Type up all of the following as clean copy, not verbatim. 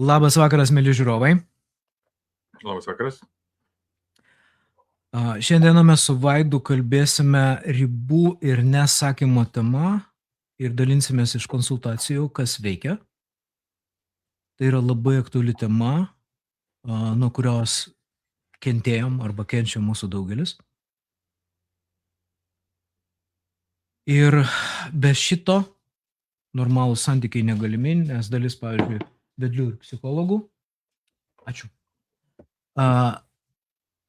Labas vakaras, mėly žiūrovai. Labas vakaras. Šiandieną mes su Vaidu kalbėsime ribų ir nesakymo tema ir dalinsimės iš konsultacijų, kas veikia. Tai yra labai aktuali tema, nuo kurios kentėjom arba kenčia mūsų daugelis. Ir be šito normalūs santykiai negalimi, nes dalis, pavyzdžiui, vedlių ir psichologų,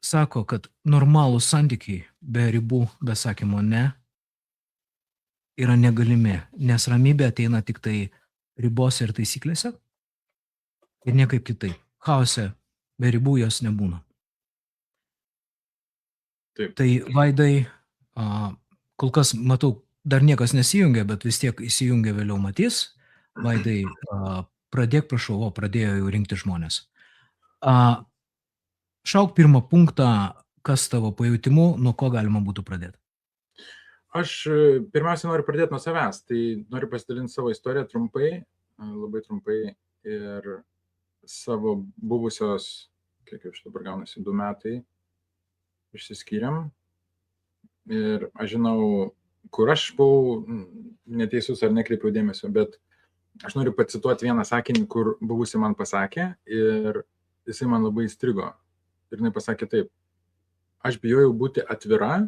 sako, kad normalūs santykiai be ribų, be sakymo ne, yra negalimi, nes ramybė ateina tik tai ribose ir taisyklėse ir niekaip kitaip. Chaose be ribų jos nebūna. Taip. Tai Vaidai, kol kas matau, dar niekas nesijungia, bet vis tiek įsijungia vėliau matys. Vaidai, pradėk, prašau, pradėjo jau rinkti žmonės. Šauk pirmą punktą, kas tavo pajūtimu, nuo ko galima būtų pradėti. Aš pirmiausia noriu pradėti nuo savęs, tai noriu pasidalinti savo istoriją trumpai, labai trumpai ir savo buvusios, kiek jau dabar gaunasi, 2 metai išsiskyrėm ir aš žinau, kur aš buvau neteisus ar nekreipiau dėmesio, bet aš noriu pacituoti vieną sakinį, kur buvusi man pasakė ir jisai man labai įstrigo. Ir jinai pasakė taip: aš bijojau būti atvira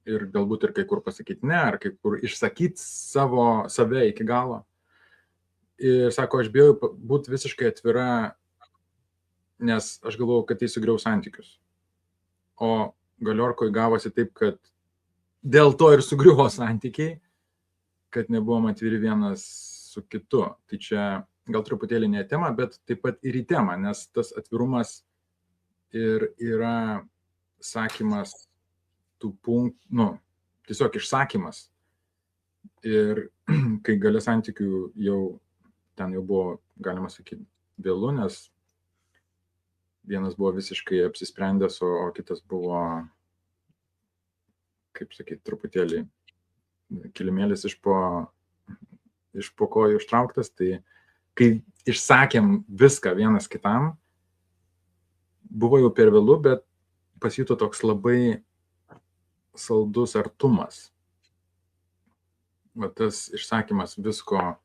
ir galbūt ir kai kur pasakyti ne, ar kai kur išsakyti save iki galo. Ir sako, aš bijojau būti visiškai atvira, nes aš galvojau, kad tai sugriaus santykius. O Galiorkoj gavosi taip, kad dėl to ir sugriuvo santykiai, kad nebuvom atviri vienas su kitu. Tai čia gal truputėlį ne tema, bet taip pat ir į temą, nes tas atvirumas ir yra sakymas tų punktų, tiesiog išsakymas. Ir kai gale santykių ten jau buvo, galima sakyti, vėlu, nes vienas buvo visiškai apsisprendęs, o kitas buvo, kaip sakyti, truputėlį kilimėlis iš po kojų ištrauktas, tai kai išsakėm viską vienas kitam, buvo jau per vėlu, bet pasijuto toks labai saldus artumas. Va tas išsakymas visko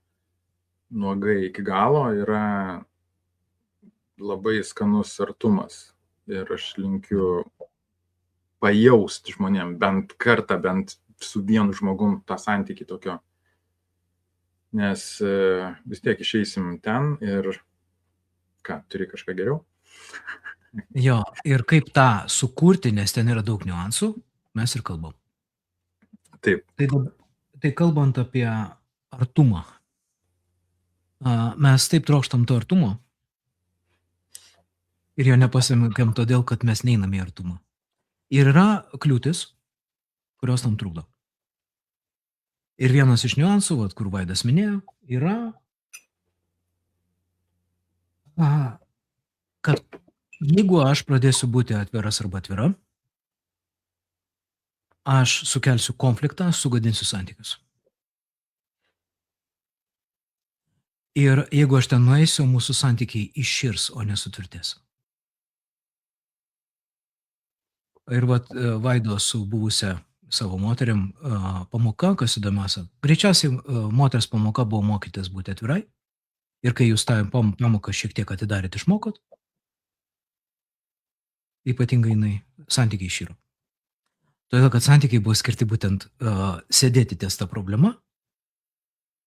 nuogai iki galo yra labai skanus artumas. Ir aš linkiu pajausti žmonėm bent kartą, bent su vienu žmogum tą santykį tokio. Nes vis tiek išeisim ten ir turi kažką geriau? Jo, ir kaip tą sukurti, nes ten yra daug niuansų, mes ir kalbam. Taip. Tai kalbant apie artumą, mes taip trokštam to artumo ir jo nepasirinkam todėl, kad mes neinam į artumą. Ir yra kliūtis, kurios tam trukdo. Ir vienas iš niuansų, kur Vaidas minėjo, yra, kad jeigu aš pradėsiu būti atviras arba atvira, aš sukelsiu konfliktą, sugadinsiu santykius. Ir jeigu aš ten nueisiu, mūsų santykiai išširs, o nesutvirtės. Ir Vaido su buvusia savo moterim pamoka, kas įdomiausia. Greičiausiai moters pamoka buvo mokytis būti atvirai. Ir kai jūs tą pamoką šiek tiek atidarėt, išmokot, ypatingai santykiai iširo. Todėl, kad santykiai buvo skirti būtent sėdėti ties tą problemą,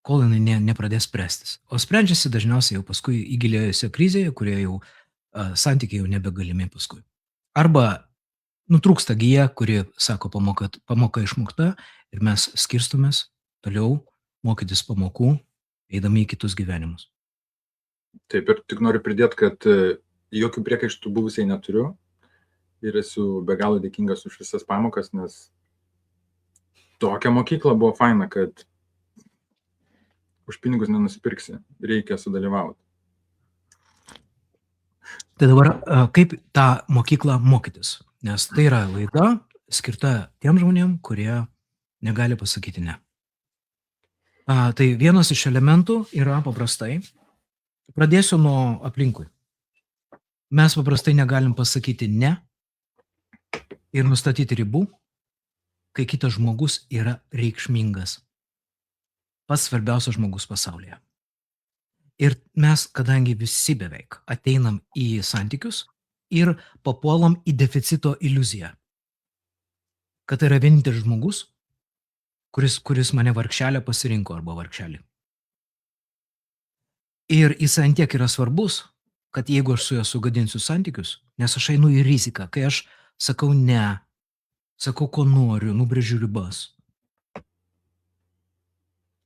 kol jinai nepradės spręstis. O sprendžiasi dažniausiai jau paskui įgilėjusioje krizėje, kurioje jau santykiai jau nebegalimi paskui. Arba nutrūksta gija, kuri sako, pamoka išmokta ir mes skirstumės toliau mokytis pamokų, eidami į kitus gyvenimus. Taip, ir tik noriu pridėti, kad jokių priekaištų buvusiai neturiu ir esu be galo dėkingas už visas pamokas, nes tokia mokykla buvo faina, kad už pinigus nenusipirksi, reikia sudalyvauti. Tai dabar kaip tą mokyklą mokytis? Nes tai yra laida skirta tiem žmonėm, kurie negali pasakyti ne. Tai vienas iš elementų yra paprastai Pradėsiu nuo aplinkui. Mes paprastai negalim pasakyti ne ir nustatyti ribų, kai kitas žmogus yra reikšmingas. Pats svarbiausias žmogus pasaulyje. Ir mes, kadangi visi beveik ateinam į santykius ir papuolam į deficito iliuziją, kad tai yra vienintelis žmogus, kuris mane vargšelę pasirinko arba vargšelį. Ir jis ant tiek yra svarbus, kad jeigu aš su juo sugadinsiu santykius, nes aš einu į riziką, kai aš sakau ne, sakau, ko noriu, nubrėžiu ribas.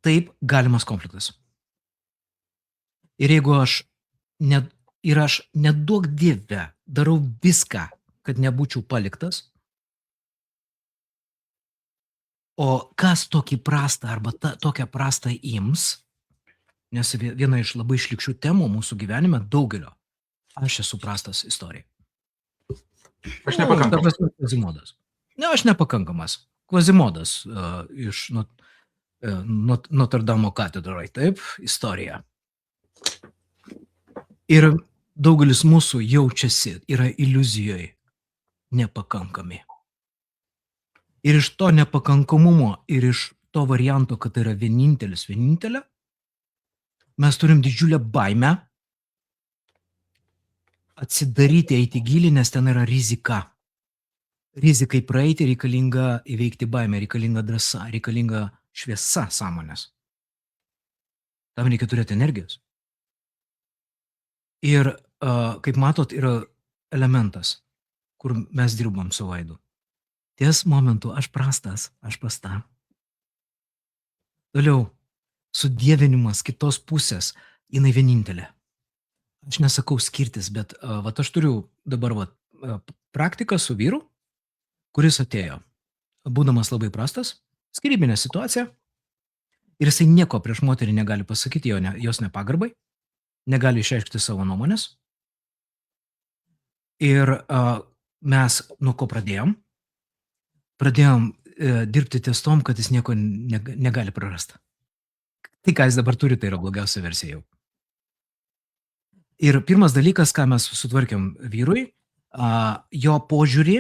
Taip galimas konfliktas. Ir jeigu aš neduok dieve darau viską, kad nebūčiau paliktas, o kas tokį prastą arba tokią prastą ims, nes viena iš labai šlykščių temų mūsų gyvenime daugelio, aš esu prastas istorija. Aš nepakankamas. Kvazimodas. Ne, aš nepakankamas. Kvazimodas iš Notre Dame katedrai, taip, istorija. Ir daugelis mūsų jaučiasi, yra iliuzijoje nepakankami. Ir iš to nepakankamumo ir iš to varianto, kad tai yra vienintelė, mes turim didžiulę baimę atsidaryti, eiti gilį, nes ten yra rizika. Rizikai praeiti reikalinga įveikti baimę, reikalinga drąsa, reikalinga šviesa sąmonės. Tam reikia turėti energijos. Ir, kaip matot, yra elementas, kur mes dirbam su Vaidu. Ties momentu aš prastas, aš prasta. Toliau, sudievinimas kitos pusės, jinai vienintelė. Aš nesakau skirtis, bet aš turiu dabar praktiką su vyru, kuris atėjo, būdamas labai prastas, skyrybinė situacija, ir jisai nieko prieš moterį negali pasakyti, jos nepagarbai, negali išreikšti savo nuomonės. Ir mes nuo ko pradėjom? Pradėjom dirbti ties tom, kad jis nieko negali prarasti. Tai, ką jis dabar turi, tai yra blogiausia versija jau. Ir pirmas dalykas, ką mes sutvarkėm vyrui, jo požiūrį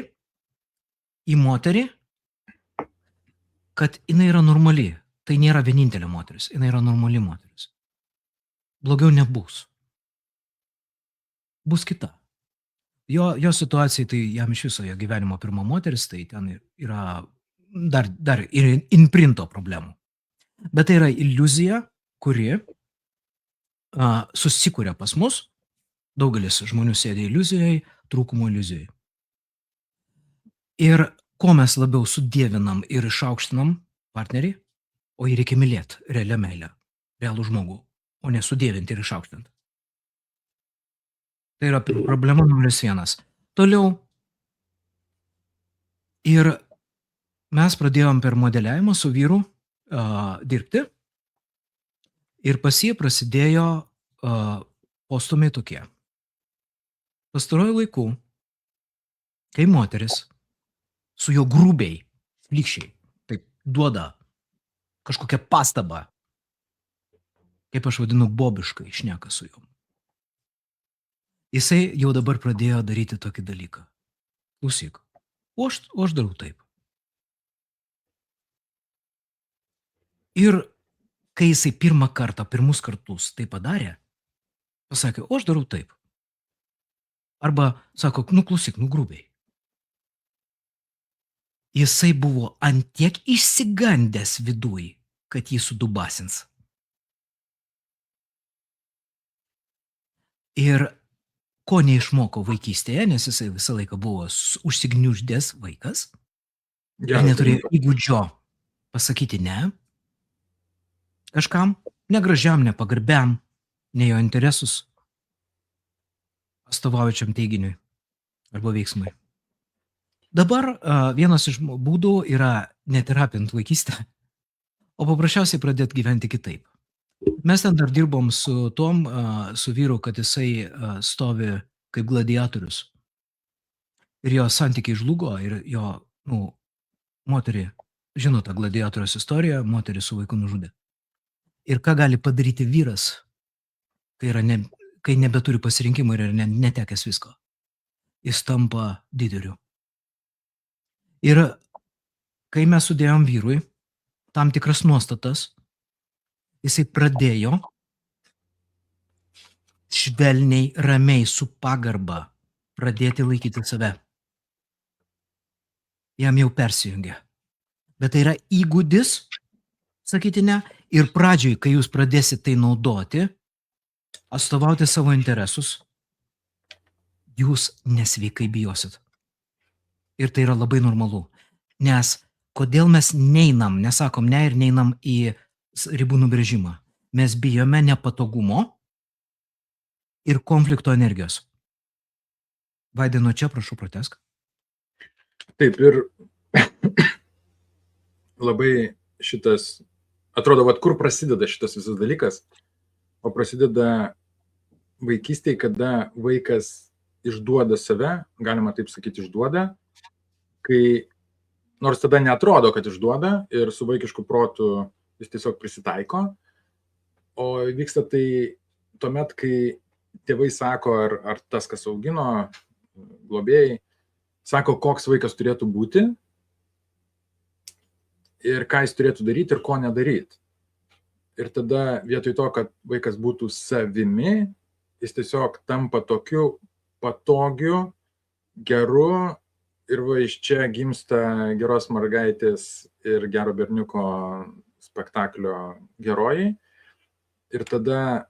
į moterį, kad jinai yra normali. Tai nėra vienintelė moteris, jinai yra normali moteris. Blogiau nebus. Bus kita. Jo situacija, tai jam iš viso jo gyvenimo pirma moteris, tai ten yra dar ir imprinto problemų. Bet tai yra iliuzija, kuri susikuria pas mus. Daugelis žmonių sėdi iliuzijai, trūkumo iliuzijai. Ir ko mes labiau sudievinam ir išaukštinam partnerį, o jį reikia mylėti realią meilę, realų žmogų, o ne sudievinti ir išaukštinti. Tai yra problema numeris 1. Toliau. Ir mes pradėjom per modeliavimą su vyru dirbti ir pas jį prasidėjo postumiai tokie. Pastaruoju laiku, kai moteris su jo grubiai, šlykščiai, taip duoda kažkokią pastabą, kaip aš vadinu, bobiškai šneka su juo. Jisai jau dabar pradėjo daryti tokį dalyką. Klausyk, o aš darau taip. Ir kai jisai pirmus kartus tai padarė, pasakė, o aš darau taip. Arba sako, klausyk, grubiai. Jisai buvo ant tiek išsigandęs viduj, kad jį sudubasins. Ir ko neišmoko vaikystėje, nes jisai visą laiką buvo užsigniuždęs vaikas, ir neturėjo įgūdžio pasakyti ne, kažkam, negražiam, nepagarbiam, ne jo interesus atstovaujančiam teiginiui arba veiksmui. Dabar vienas iš būdų yra neterapint vaikystę, o paprasčiausiai pradėti gyventi kitaip. Mes ten dar dirbom su vyru, kad jisai stovi kaip gladiatorius. Ir jo santykiai žlugo ir jo, moterį, žino tą gladiatoriaus istoriją, moterį su vaiku nužudė. Ir ką gali padaryti vyras, kai yra kai nebeturi pasirinkimų ir netekęs visko, jis tampa dideliu. Ir kai mes sudėjom vyrui tam tikras nuostatas, jisai pradėjo švelniai, ramiai, su pagarba pradėti laikyti save. Jam jau persijungia. Bet tai yra įgūdis, sakyti ne, ir pradžioj, kai jūs pradėsite tai naudoti, atstovauti savo interesus, jūs nesveikai bijosit. Ir tai yra labai normalu. Nes kodėl mes neinam, nesakom ne ir neinam į ribų nubrėžimą? Mes bijome nepatogumo ir konflikto energijos. Vaidai, nuo čia prašau pratesk. Taip, ir labai šitas, atrodo, vat kur prasideda šitas visas dalykas, o prasideda vaikystėje, kada vaikas išduoda save, galima taip sakyti, išduoda, kai nors tada neatrodo, kad išduoda ir su vaikišku protu jis tiesiog prisitaiko, o vyksta tai tuomet, kai tėvai sako, ar tas, kas augino, globėjai, sako, koks vaikas turėtų būti ir ką jis turėtų daryti ir ko nedaryti. Ir tada vietoj to, kad vaikas būtų savimi, jis tiesiog tampa tokiu patogiu, geru ir va iš čia gimsta geros mergaitės ir gero berniuko spektaklio herojai. Ir tada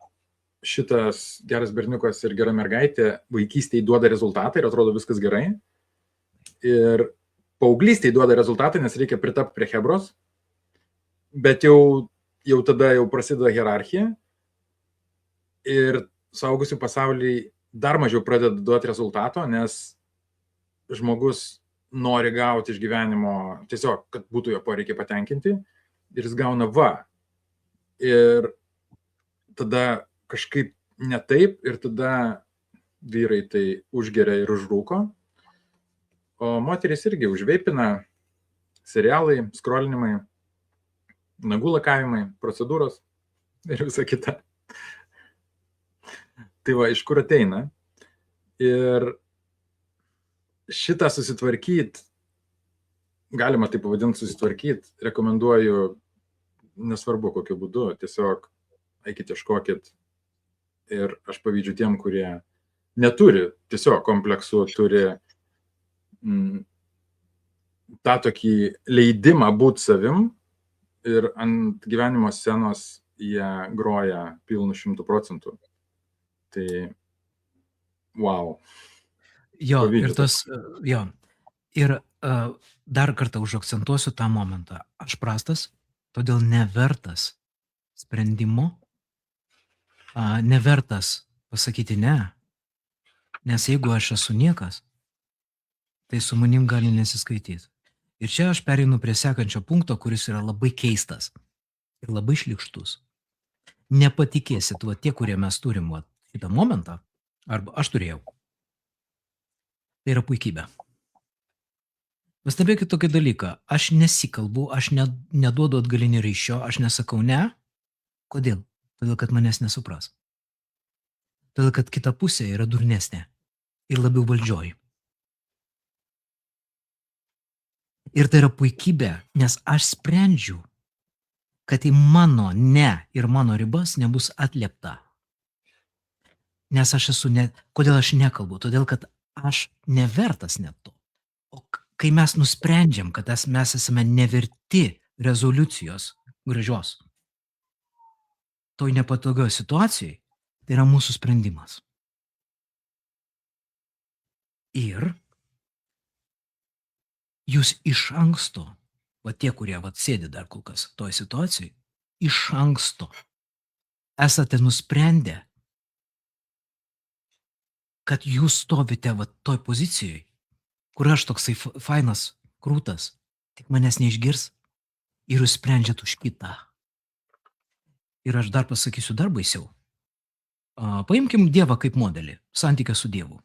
šitas geras berniukas ir gera mergaitė vaikystėje duoda rezultatą ir atrodo viskas gerai. Ir paauglystėje duoda rezultatą, nes reikia pritapti prie chebros, bet jau tada jau prasideda hierarchija ir suaugusių pasaulyje dar mažiau pradeda duoti rezultato, nes žmogus nori gauti iš gyvenimo tiesiog, kad būtų jo poreikiai patenkinti ir jis gauna va. Ir tada kažkaip ne taip ir tada vyrai tai užgeria ir užrūko, o moterys irgi užveipina serialai, skrolinimai, nagų lakavimai, procedūros ir visa kita. Tai va, iš kur ateina. Ir šitą susitvarkyti, galima taip pavadinti susitvarkyti, rekomenduoju, nesvarbu kokiu būdu, tiesiog eikit, ieškokit. Ir aš pavydžiu tiem, kurie neturi tiesiog kompleksų, turi tą tokį leidimą būti savim ir ant gyvenimo scenos jie groja pilnu 100%. Tai wow. Jo, Pavydžiu ir tas, jo. Ir dar kartą užakcentuosiu tą momentą. Aš prastas, todėl nevertas sprendimo, nevertas pasakyti ne. Nes jeigu aš esu niekas, tai su manim gali nesiskaityti. Ir čia aš pereinu prie sekančio punkto, kuris yra labai keistas ir labai šlykštus. Nepatikėsit, va tie, kurie mes turim va, šitą momentą, arba aš turėjau, tai yra puikybė. Pastebėkit tokį dalyką, aš nesikalbu, aš neduodu atgalinį ryšio, aš nesakau ne. Kodėl? Todėl, kad manęs nesupras. Todėl, kad kita pusė yra durnesnė ir labiau valdžioj. Ir tai yra puikybė, nes aš sprendžiu, kad į mano ne ir mano ribas nebus atliepta. Nes aš esu ne... Kodėl aš nekalbu? Todėl, kad aš nevertas net to. O kai mes nusprendžiam, kad mes esame neverti rezoliucijos gražios, toj nepatogioj situacijai, tai yra mūsų sprendimas. Ir jūs iš anksto, va tie, kurie va sėdi dar kol kas toj situacijai, iš anksto esate nusprendę, kad jūs stovite va toj pozicijoj, kur aš toksai fainas, krūtas, tik manęs neišgirs ir jūs sprendžiat už kitą. Ir aš dar pasakysiu dar baisiau. Paimkim Dievą kaip modelį, santykį su Dievu.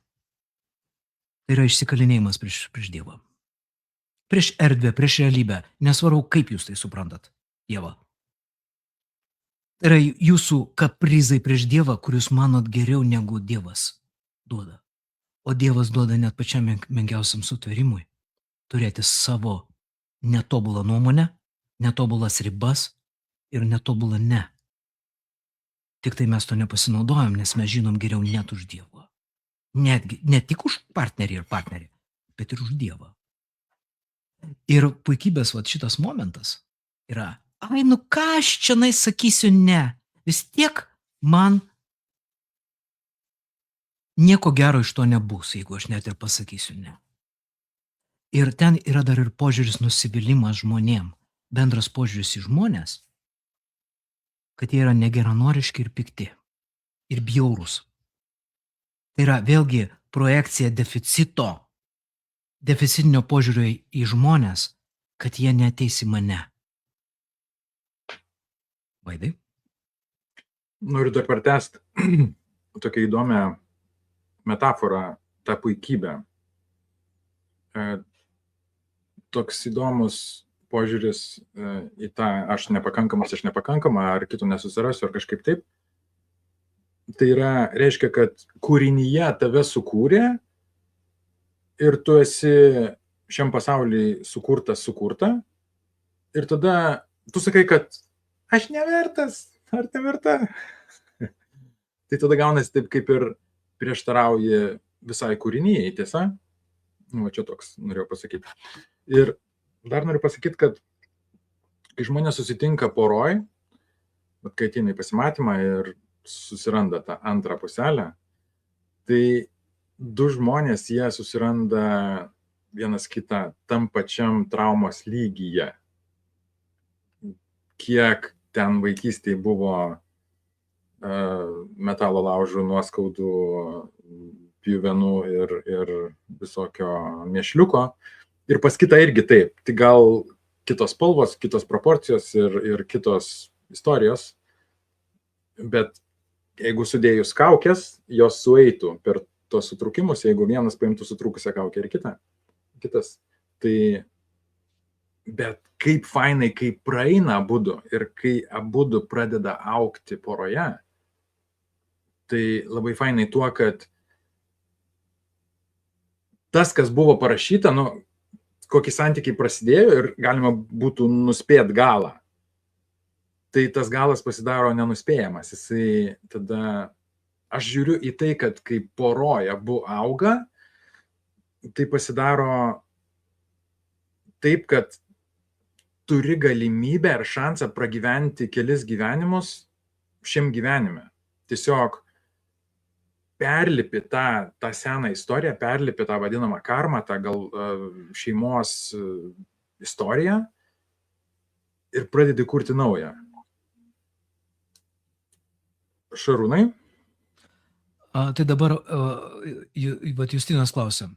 Tai yra išsikalinėjimas prieš Dievą. Prieš erdvę, prieš realybę, nesvarbu, kaip jūs tai suprantat, Dievą. Tai yra jūsų kaprizai prieš Dievą, kur jūs manot geriau negu Dievas duoda. O Dievas duoda net pačiam menkiausiam sutvėrimui turėti savo netobulą nuomonę, netobulas ribas ir netobulą ne. Tik tai mes to nepasinaudojam, nes mes žinom geriau net už Dievą. Netgi, ne tik už partnerį ir partnerį, bet ir už Dievą. Ir puikybės šitas momentas yra, ai, nu ką aš čia sakysiu ne, vis tiek man nieko gero iš to nebus, jeigu aš net ir pasakysiu ne. Ir ten yra dar ir požiūris nusivylimas žmonėm, bendras požiūris į žmonės, kad jie yra negeranoriški ir pikti, ir bjaurūs. Tai yra vėlgi projekcija deficitinio požiūrio į žmonės, kad jie neateis į mane. Vaidai? Noriu dar pratęsti tokią įdomią metaforą, tą puikybę. Toks įdomus požiūris į tą aš nepakankama, ar kitų nesusirasiu, ar kažkaip taip. Tai yra, reiškia, kad kūrinyje tave sukūrė ir tu esi šiam pasauliui sukurta. Ir tada tu sakai, kad aš nevertas, ar neverta. Tai tada gaunasi taip, kaip ir prieštarauji visai kūrinyjei, tiesa? Nu, čia toks norėjau pasakyti. Ir dar noriu pasakyti, kad kai žmonės susitinka poroj, kai ateina į pasimatymą ir susiranda tą antrą puselę, tai du žmonės, jie susiranda vienas kitą tam pačiam traumos lygyje. Kiek ten vaikystėje buvo metalo laužų, nuoskaudų, pjuvenų ir visokio mėšliuko. Ir pas kitą irgi taip. Tai gal kitos spalvos, kitos proporcijos ir kitos istorijos. Bet jeigu sudėjus kaukės, jos sueitų per tos sutrukimus, jeigu vienas paimtų sutrukusią kaukę ir kitas. Tai bet kaip fainai, kai praeina abudu ir kai abudu pradeda augti poroje, tai labai fainai tuo, kad tas, kas buvo parašyta, nu, kokie santykiai prasidėjo ir galima būtų nuspėti galą, tai tas galas pasidaro nenuspėjamas. Jisai tada, aš žiūriu į tai, kad kai poroje abu auga, tai pasidaro taip, kad turi galimybę ir šansą pragyventi kelis gyvenimus šiam gyvenime. Tiesiog perlipi tą seną istoriją, perlipi tą vadinamą karmą, tą gal šeimos istoriją ir pradedi kurti naują. Šarūnai? Tai dabar, Justinas klausia.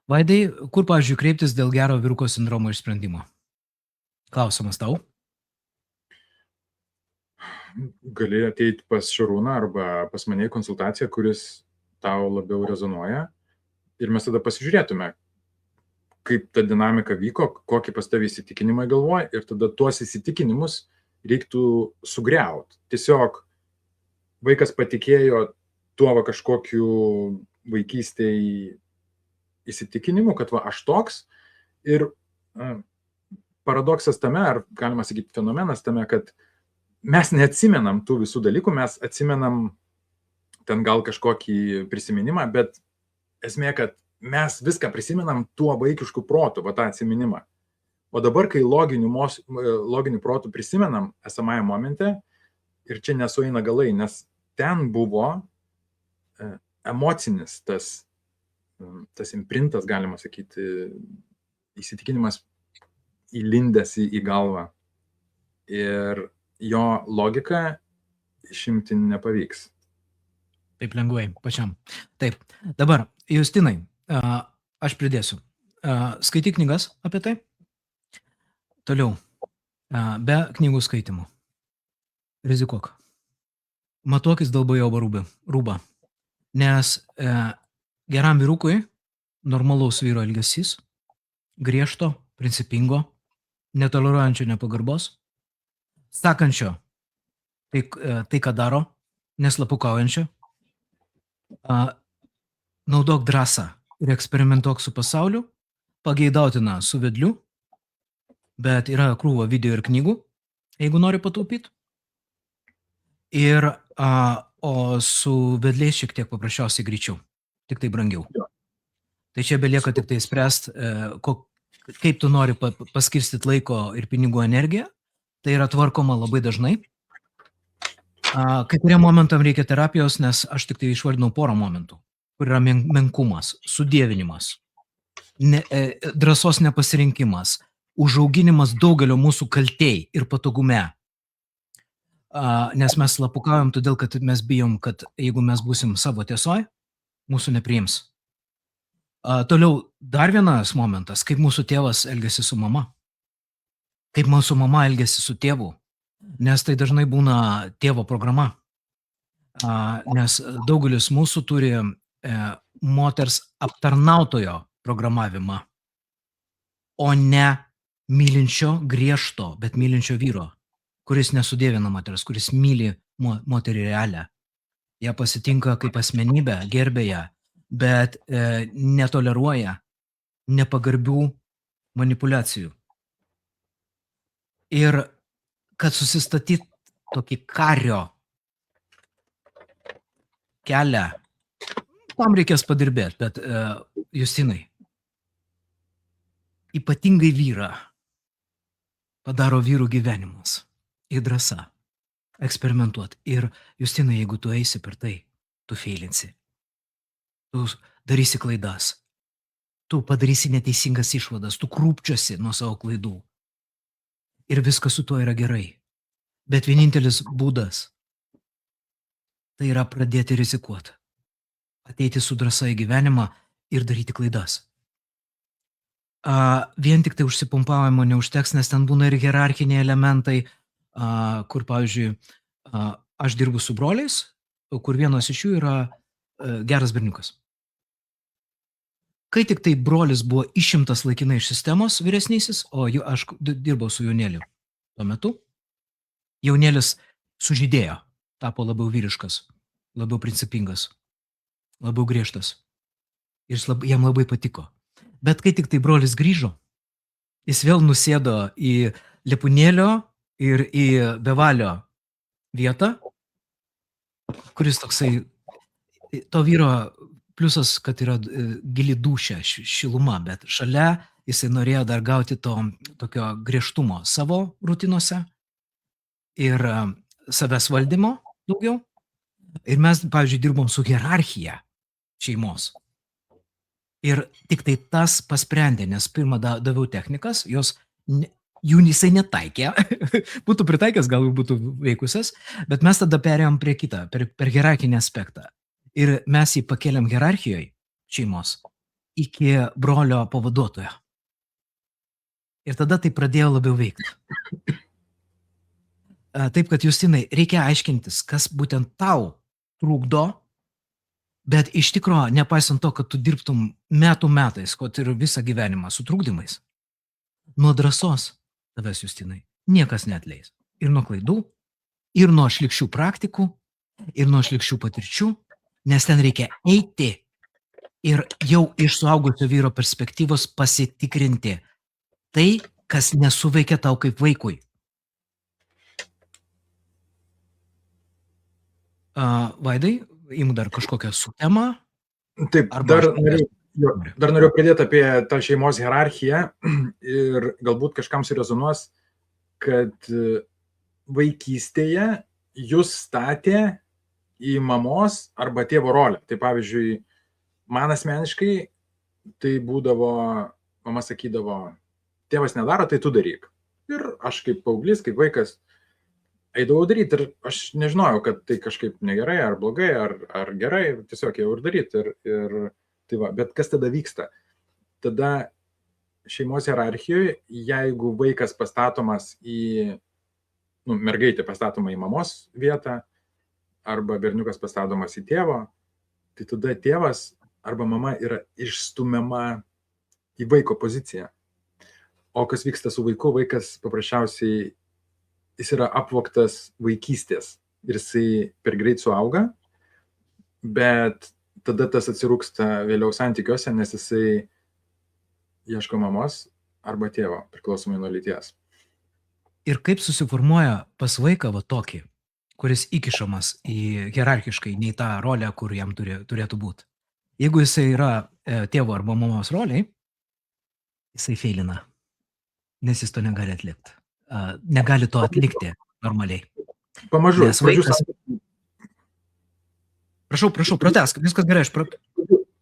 Vaidai, kur, pavyzdžiui, kreiptis dėl gero vyruko sindromo išsprendimo? Klausimas tau. Gali ateiti pas Šarūną arba pas mane į konsultaciją, kuris tau labiau rezonuoja. Ir mes tada pasižiūrėtume, kaip ta dinamika vyko, kokį pas tavį įsitikinimai galvoja, ir tada tuos įsitikinimus reiktų sugriauti. Tiesiog vaikas patikėjo tuo kažkokiu vaikystėj įsitikinimu, kad aš toks. Ir paradoksas tame, ar galima sakyti fenomenas tame, kad mes neatsimenam tų visų dalykų, mes atsimenam ten gal kažkokį prisiminimą, bet esmė, kad mes viską prisimenam tuo vaikišku protu, tą atsiminimą. O dabar, kai loginiu protu prisimenam esamąją momente, ir čia nesueina galai, nes ten buvo emocinis tas imprintas, galima sakyti, įsitikinimas įlindęs į galvą. Ir jo logika išimti nepavyks. Taip lengvai, pačiam. Taip, dabar, Justinai, aš pridėsiu. Skaityk knygas apie tai. Toliau, be knygų skaitimų. Rizikuok. Matuokis dėl bajovo rūbą. Nes geram vyrukui normalaus vyro elgesys, griežto, principingo, netoleruojančio nepagarbos, sakančio, tai ką daro, neslapukaujančio, naudok drąsą ir eksperimentuok su pasauliu, pageidautina su vedliu, bet yra krūva video ir knygų, jeigu nori pataupyti. Ir, o su vedliais šiek tiek paprasčiausiai greičiau, tik tai brangiau. Jo. Tai čia belieka tik tai spręst, kaip tu nori paskirstyti laiko ir pinigų energiją. Tai yra tvarkoma labai dažnai. Kai kuriam momentam reikia terapijos, nes aš tik tai išvardinau porą momentų, kur yra menkumas, sudievinimas, drąsos nepasirinkimas, užauginimas daugelio mūsų kaltei ir patogume. Nes mes slapukaujam todėl, kad mes bijom, kad jeigu mes būsim savo tiesoj, mūsų nepriims. Toliau dar vienas momentas, kaip mūsų tėvas elgiasi su mama. Kaip mūsų mama elgiasi su tėvu. Nes tai dažnai būna tėvo programa. Nes daugelis mūsų turi moters aptarnautojo programavimą, o ne mylinčio, griežto, bet mylinčio vyro, kuris nesudėvina moters, kuris myli moterį realią. Ją pasitinka kaip asmenybę, gerbė ją, bet netoleruoja nepagarbių manipulacijų. Ir kad susistatyt tokį kario kelią, tam reikės padirbėti, bet Justinai, ypatingai vyrą padaro vyrų gyvenimas ir drąsa eksperimentuot. Ir Justinai, jeigu tu eisi per tai, tu feilinsi. Tu darysi klaidas. Tu padarysi neteisingas išvadas, tu krūpčiosi nuo savo klaidų. Ir viskas su tuo yra gerai. Bet vienintelis būdas tai yra pradėti rizikuoti. Ateiti su drąsa į gyvenimą ir daryti klaidas. Vien tik tai užsipumpavimo neužteks, nes ten būna ir hierarchiniai elementai, kur, pavyzdžiui, aš dirbu su broliais, kur vienas iš jų yra geras berniukas. Kai tik tai brolis buvo išimtas laikinai iš sistemos vyresnysis, o aš dirbau su jaunėliu tuo metu, jaunėlis sužydėjo, tapo labiau vyriškas, labiau principingas, labiau griežtas. Ir jam labai patiko. Bet kai tik tai brolis grįžo, jis vėl nusėdo į lepūnėlio ir į bevalio vietą, kuris toksai, to vyro pliusas, kad yra gili dūšia, šiluma, bet šalia jisai norėjo dar gauti to tokio griežtumo savo rutinose ir savęs valdymo daugiau. Ir mes, pavyzdžiui, dirbom su hierarchija šeimos. Ir tik tai tas pasprendė, nes pirmą daviau technikas, jų jisai netaikė, būtų pritaikęs, gal būtų veikusias, bet mes tada perėjom prie kitą, per hierarchinį aspektą. Ir mes jį pakėlėm hierarchijoje šeimos iki brolio pavaduotojo. Ir tada tai pradėjo labiau veikti. Taip, kad Justinai, reikia aiškintis, kas būtent tau trukdo, bet iš tikro, nepaisant to, kad tu dirbtum metais, kad ir visą gyvenimą su trukdymais, nuo drąsos tavęs, Justinai, niekas neatleis. Ir nuo klaidų, ir nuo šlykščių praktikų, ir nuo šlykščių patirčių, nes ten reikia eiti ir jau iš suaugusio vyro perspektyvos pasitikrinti tai, kas nesuveikia tau kaip vaikui. Vaidai, imu dar kažkokią sutemą. Taip, dar noriu pradėti apie tą šeimos hierarchiją ir galbūt kažkam surezonuos, kad vaikystėje jūs statė į mamos arba tėvo rolę. Tai pavyzdžiui, man asmeniškai tai būdavo, mama sakydavo, tėvas nedaro, tai tu daryk. Ir aš kaip paauglys, kaip vaikas, eidavau daryti ir aš nežinojau, kad tai kažkaip negerai, ar blogai, ar gerai, tiesiog jau ir daryti. Ir tai va, bet kas tada vyksta? Tada šeimos hierarchijoje, jeigu vaikas pastatomas į, mergaitė pastatoma į mamos vietą, arba berniukas pastatomas į tėvo, tai tada tėvas arba mama yra išstumiama į vaiko poziciją. O kas vyksta su vaiku, vaikas paprasčiausiai, jis yra apvogtas vaikystės. ir jisai per greit suauga, bet tada tas atsirūksta vėliau santykiuose, nes jisai ieško mamos arba tėvo, priklausomai nuo lyties. Ir kaip susiformuoja pas vaiką va tokį, kuris įkišamas į hierarchiškai ne į tą rolę, kur jam turėtų būti. Jeigu jisai yra tėvo arba mamos roliai, jisai feilina, nes jis to negali atlikti. Negali to atlikti normaliai. Pamažu. Nes vaikas... Prašau, pratęsk, viskas gerai.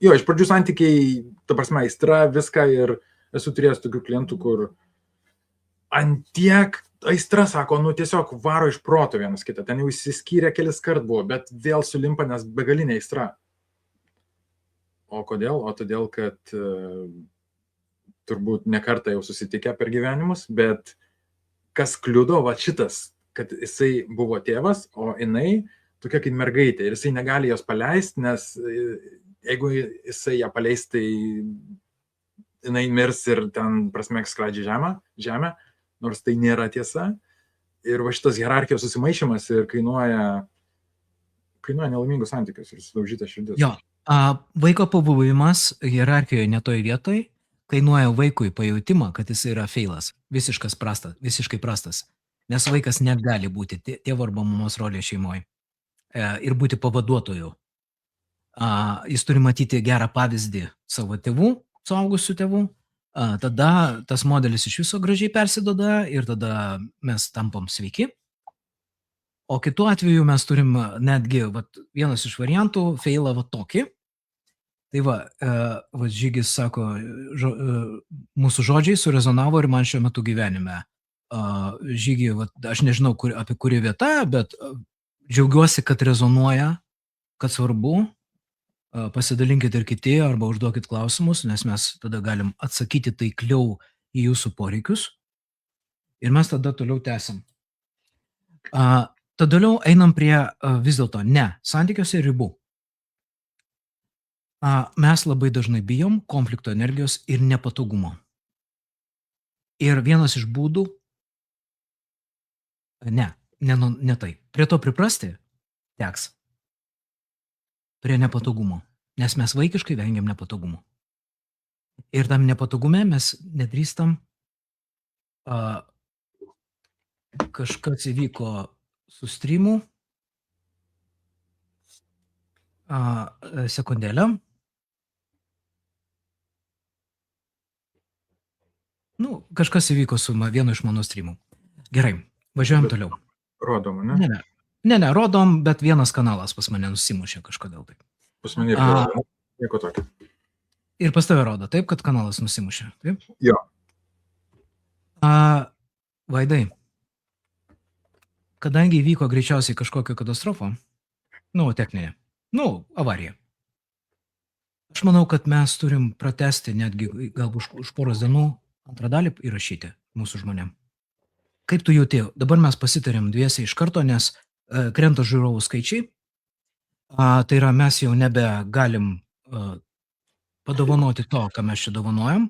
Jo, iš pradžių santykiai, ta prasme, aistra, viską, ir esu turėjęs tokių klientų, kur antiek aistra, sako, nu tiesiog varo iš proto vienas kitą, ten jau išsiskyrė kelis kart buvo, bet vėl sulimpa, nes begalinė aistra. O kodėl? O todėl, kad turbūt ne kartą jau susitikę per gyvenimus, bet kas kliudo, va šitas, kad jisai buvo tėvas, o jinai tokia kaip mergaitė ir jisai negali jos paleisti, nes jeigu jisai ją paleis, tai jinai mirs ir ten prasmeks skradžiai žemę, nors tai nėra tiesa. Ir va šitas hierarchijos susimaišymas ir kainuoja nelaimingus santykius ir sudaužyta širdis. Jo, vaiko pabuvimas hierarchijoje netoj vietoj kainuoja vaikui pajautimą, kad jis yra feilas, visiškai prastas, nes vaikas negali būti tėvo arba mamos rolė šeimoje ir būti pavaduotoju. Jis turi matyti gerą pavyzdį savo tėvų, suaugusių tėvų, tada tas modelis iš viso gražiai persidoda ir tada mes tampam sveiki. O kitu atveju mes turim netgi vienas iš variantų feilą tokį. Tai va, Žygis sako, mūsų žodžiai surezonavo ir man šiuo metu gyvenime. Žygi, aš nežinau apie kurį vietą, bet džiaugiuosi, kad rezonuoja, kad svarbu. Pasidalinkit ir kiti arba užduokit klausimus, nes mes tada galim atsakyti taikliau į jūsų poreikius. Ir mes tada toliau tęsim. Tada toliau einam prie vis dėlto santykiuose ribų. Mes labai dažnai bijom konflikto energijos ir nepatogumo. Ir vienas iš būdų, ne tai. Prie to priprasti teks. Prie nepatogumo, nes mes vaikiškai vengiam nepatogumo. Ir tam nepatogume mes nedrįstam, kažkas įvyko su streamu, sekundėlę. Kažkas įvyko su vienu iš mano streamų. Gerai, važiuojam toliau. Rodom, ne? Ne, rodom, bet vienas kanalas pas mane nusimušė kažkodėl taip. Pas mane irgi rodo, nieko tokio. Ir pas tave rodo, taip, kad kanalas nusimušė, taip? Jo. Vaidai, kadangi įvyko greičiausiai kažkokia katastrofa, techninė, avarija. Aš manau, kad mes turim pratesti netgi galbūt už poros dienų antrą dalį įrašyti mūsų žmonėm. Kaip tu jauti? Dabar mes pasitarėm dviesiai iš karto, nes krenta žiūrovų skaičiai. Tai yra, mes jau nebegalim padovanoti to, ką mes čia dovanojam.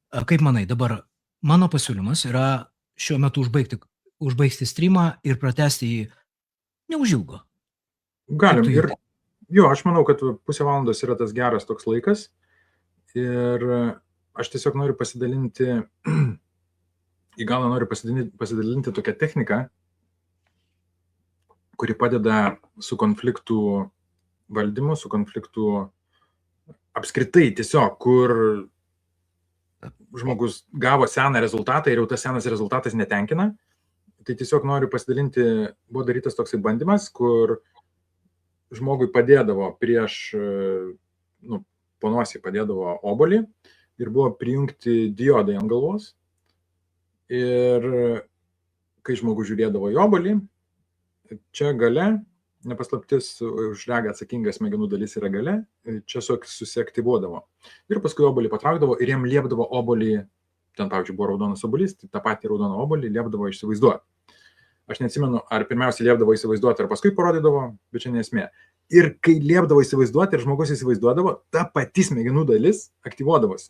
Kaip manai, dabar mano pasiūlymas yra šiuo metu užbaigti streamą ir pratesti jį neužilgo. Galim. Ir aš manau, kad pusę valandos yra tas geras toks laikas. Ir aš tiesiog noriu pasidalinti, į galą noriu pasidalinti tokią techniką, kuri padeda su konfliktų valdymu, su konfliktų apskritai tiesiog, kur žmogus gavo seną rezultatą ir jau tas senas rezultatas netenkina. Tai tiesiog noriu pasidalinti, buvo darytas toksai bandymas, kur žmogui padėdavo po nosį padėdavo obolį ir buvo prijungti diodai ant galvos. Ir kai žmogus žiūrėdavo į obolį, čia gale, nepaslaptis, už regą atsakinga smegenų dalis yra gale, čia susiaktyvuodavo. Ir paskui obolį patraukdavo ir jiem liepdavo obolį, ten pavyzdžiui buvo raudonas obolys, tai tą patį raudoną obolį liepdavo išsivaizduoti. Aš neatsimenu, ar pirmiausia liepdavo įsivaizduoti, ar paskui parodydavo, bet čia nesmė. Ir kai liepdavo įsivaizduoti ir žmogus įsivaizduodavo, ta pati smegenų dalis aktyvuodavosi.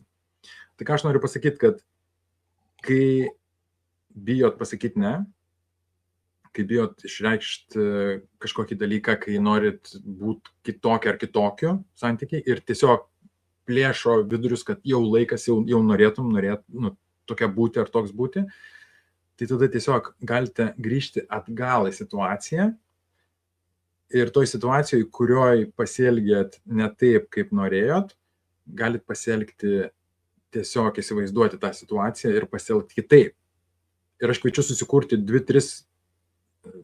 Tai ką aš noriu pasakyti, kad kai bijot pasakyti ne, kai bijot išreikšti kažkokį dalyką, kai norit būti kitokia ar kitokiu santykiai ir tiesiog plėšo vidurius, kad jau laikas, jau norėtum tokia būti ar toks būti, tai tada tiesiog galite grįžti atgal į situaciją ir toj situacijoj, kurioj pasielgėt ne taip, kaip norėjot, galit pasielgti tiesiog įsivaizduoti tą situaciją ir pasielgti kitaip. Ir aš kviečiu susikurti 2-3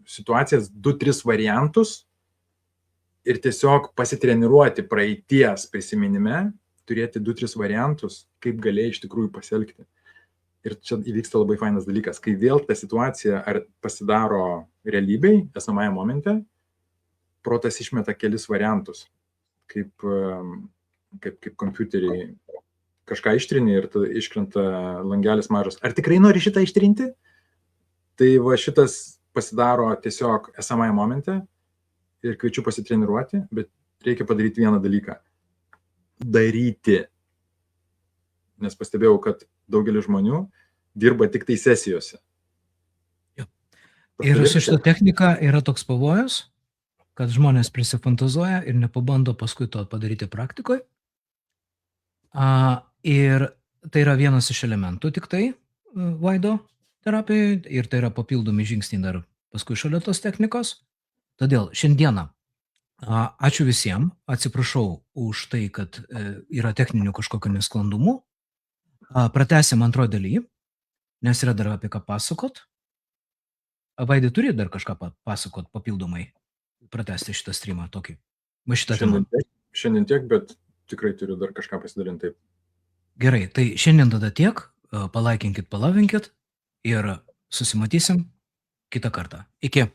situacijas, 2-3 variantus ir tiesiog pasitreniruoti praeities prisiminime, turėti 2-3 variantus, kaip galėjai iš tikrųjų pasielgti. Ir čia įvyksta labai fainas dalykas, kai vėl ta situacija ar pasidaro realybėj, esamąją momente, protas išmeta kelis variantus, kaip kompiuteriai kažką ištrini ir tada iškrenta langelis mažas. Ar tikrai nori šitą ištrinti? Tai va šitas pasidaro tiesiog esamąją momente ir kviečiu pasitreniruoti, bet reikia padaryti vieną dalyką. Daryti. Nes pastebėjau, kad daugelis žmonių dirba tik tai sesijose. Ir su šita technika yra toks pavojus, kad žmonės prisifantazuoja ir nepabando paskui to padaryti praktikoje. Ir tai yra vienas iš elementų tik tai vaido terapijoje ir tai yra papildomi žingsniai dar paskui šalia tos technikos. Todėl šiandieną ačiū visiems, atsiprašau už tai, kad yra techninių kažkokių nesklandumų. Pratęsim antroje dalyje, nes yra dar apie ką pasakot. Vaidai, turi dar kažką pasakot papildomai, pratęsti šitą streamą tokį? Va šitą temą. Šiandien tiek, bet tikrai turiu dar kažką pasidalinti taip. Gerai, tai šiandien tada tiek, palaikinkit, palavinkit ir susimatysim kitą kartą. Iki.